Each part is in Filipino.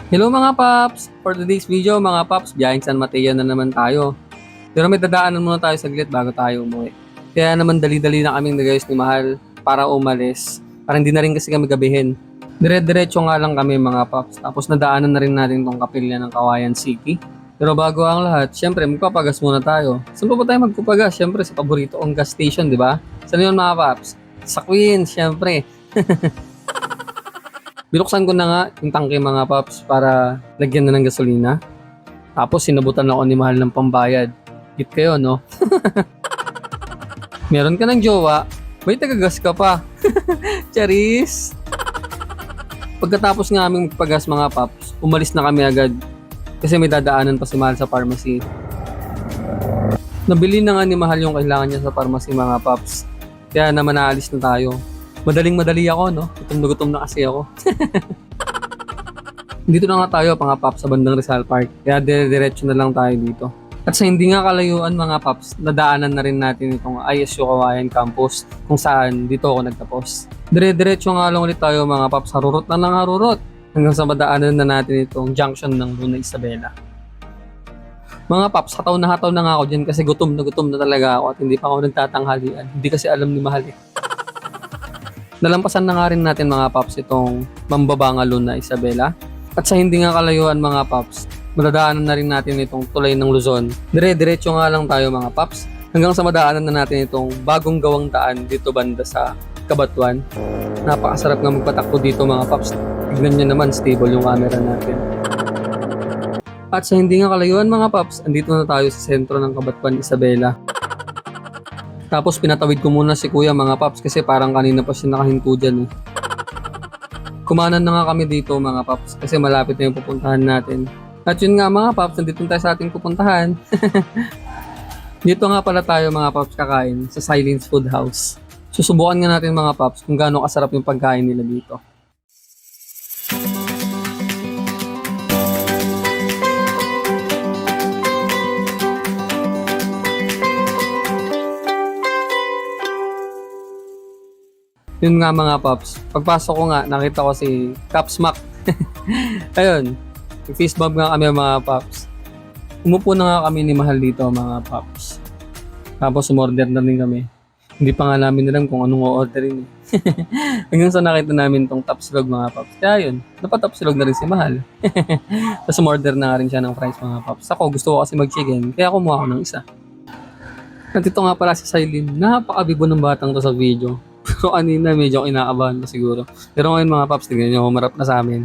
Hello mga paps! For today's video mga paps, biyaheng San Mateo na naman tayo. Pero may dadaanan muna tayo saglit bago tayo umuwi. Kaya naman dali-dali na kaming nagayos ni Mahal para umalis. Para hindi na rin kasi kami gabihin. Dire-diretso nga lang kami mga paps. Tapos nadaanan na rin natin tong kapilya ng Kawayan City. Pero bago ang lahat, syempre magpapagas muna tayo. Saan pa ba tayo magpapagas? Syempre sa paborito kong gas station, di ba? Saan yun mga paps? Sa Queens, syempre. Binuksan ko na nga yung tangke mga paps para lagyan na ng gasolina. Tapos sinabutan ako ni Mahal ng pambayad. Hit kayo, no? Meron ka ng jowa, may tagagas ka pa. Charis! Pagkatapos nga aming magpagas mga paps, umalis na kami agad. Kasi may dadaanan pa si Mahal sa pharmacy. Nabili na nga ni Mahal yung kailangan niya sa pharmacy mga paps. Kaya naman naalis na tayo. Madaling-madali ako, no? Gutom na kasi ako. Dito na nga tayo, mga paps, sa bandang Rizal Park. Kaya dire-diretso na lang tayo dito. At sa hindi nga kalayuan, mga paps, nadaanan na rin natin itong ISU Kawayan Campus kung saan dito ako nagtapos. Dire-diretso nga lang ulit tayo, mga paps, harurot na ng harurot. Hanggang sa madaanan na natin itong junction ng Luna Isabela. Mga paps, hataw na nga ako dyan kasi gutom na talaga ako at hindi pa ako nagtatanghalian. Hindi kasi alam ni Mahal eh. Nalampasan na nga rin natin mga paps itong Mambabanga Luna Isabela. At sa hindi nga kalayuan mga paps, madadaanan na rin natin itong tulay ng Luzon. Dire-diretso nga lang tayo mga paps hanggang sa madaanan na natin itong bagong gawang daan dito banda sa Cabanatuan. Napakasarap nga magpatakbo dito mga paps. Tignan nyo naman, stable yung camera natin. At sa hindi nga kalayuan mga paps, andito na tayo sa sentro ng Cabanatuan Isabela. Tapos pinatawid ko muna si kuya mga paps kasi parang kanina pa siya nakahinto dyan eh. Kumanan na nga kami dito mga paps kasi malapit na yung pupuntahan natin. At yun nga mga paps, nandito tayo sa ating pupuntahan. Dito nga pala tayo mga paps kakain sa Silence Food House. Susubukan nga natin mga paps kung gaano kasarap yung pagkain nila dito. Yun nga mga paps, pagpasok ko nga, nakita ko si Caps Mac. Ayun, fist bump nga kami mga paps. Umupo na nga kami ni Mahal dito mga paps. Tapos umorder na rin kami. Hindi pa nga namin alam kung anong o-orderin. Hanggang sa nakita namin tong tapsilog mga paps. Kaya yun, napatapsilog na rin si Mahal. Tapos umorder na nga rin siya ng fries mga paps. Ako gusto ko kasi mag-chicken, kaya kumuha ko ng isa. At ito nga pala si Silene, napakabibo ng batang to sa video. So kanina medyo kinakabahan pa siguro. Pero ngayon mga paps, tingnan nyo, humarap na sa amin.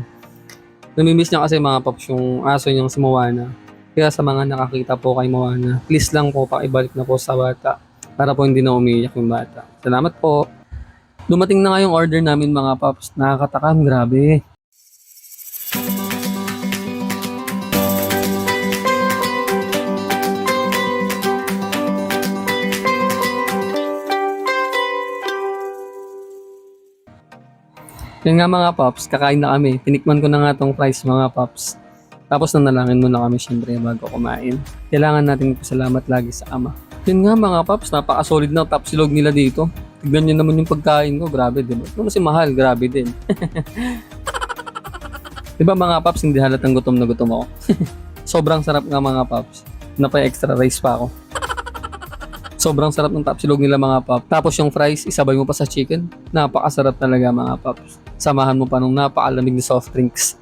Namimiss niya kasi mga paps yung aso niyang si Moana. Kaya sa mga nakakita po kay Moana, please lang po pakibalik na po sa bata para po hindi na umiiyak yung bata. Salamat po. Dumating na nga yung order namin mga paps. Nakakatakam, grabe. Yan nga mga paps, kakain na kami. Tinikman ko na nga tong fries mga paps. Tapos nanalangin muna kami syempre bago kumain. Kailangan natin pasalamat lagi sa Ama. Yun nga mga paps, napaka-solid na tapsilog nila dito. Tignan nyo naman yung pagkain ko, grabe diba? Ito kasi mahal, grabe din. Diba mga paps, hindi halatang gutom na gutom ako. Sobrang sarap nga mga paps. Napay-extra rice pa ako. Sobrang sarap ng tapsilog nila mga paps. Tapos yung fries, isabay mo pa sa chicken. Napakasarap talaga mga paps. Samahan mo pa nung napakalamig na soft drinks.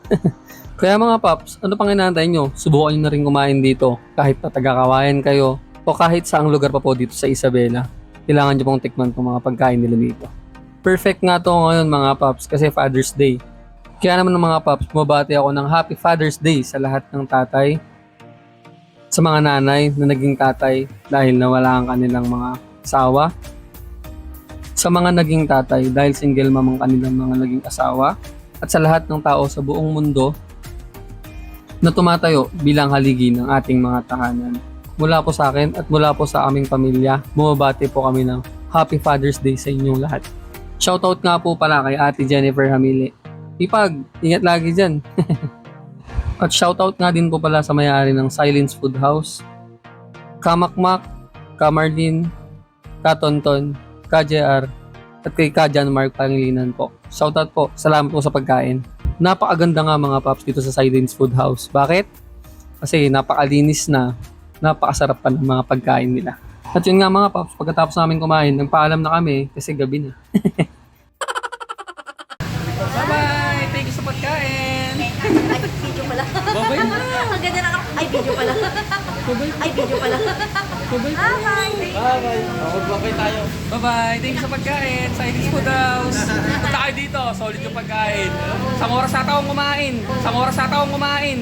Kaya mga paps, ano pang inaantay nyo? Subukan nyo na rin kumain dito. Kahit na taga-Kawayan kayo o kahit saang lugar pa po dito sa Isabela. Kailangan nyo pong tikman itong mga pagkain nila dito. Perfect nga to ngayon mga paps kasi Father's Day. Kaya naman mga paps, bumabati ako ng Happy Father's Day sa lahat ng tatay. Sa mga nanay na naging tatay dahil nawala ang kanilang mga asawa. Sa mga naging tatay dahil single mom ang kanilang mga naging asawa. At sa lahat ng tao sa buong mundo na tumatayo bilang haligi ng ating mga tahanan. Mula po sa akin at mula po sa aming pamilya, bumabati po kami ng Happy Father's Day sa inyong lahat. Shoutout nga po pala kay Ate Jennifer Hamili. Ipag, ingat lagi dyan. At shoutout nga din po pala sa may-ari ng Silence Food House, Kamakmak, Kamarlin, Katonton, KJR, at kay Kajan Mark Pangilinan po. Shoutout po, salamat po sa pagkain. Napakaganda nga mga paps dito sa Sidings Food House. Bakit? Kasi napakalinis na, napakasarap pa ng mga pagkain nila. At yun nga mga paps, pagkatapos namin kumain, nagpaalam na kami kasi gabi na. Bye-bye! Thank you sa pagkain! Ay, video pala. Bye-bye na! Ang ganda na ay, video pala. Ay, video pala. Bye-bye. Bye-bye! Bye-bye tayo! Bye-bye! Thank you sa pagkain! Sidings Food House! Punta kayo dito, solid yung pagkain! Isang oras na taong kumain! Isang oras na taong kumain!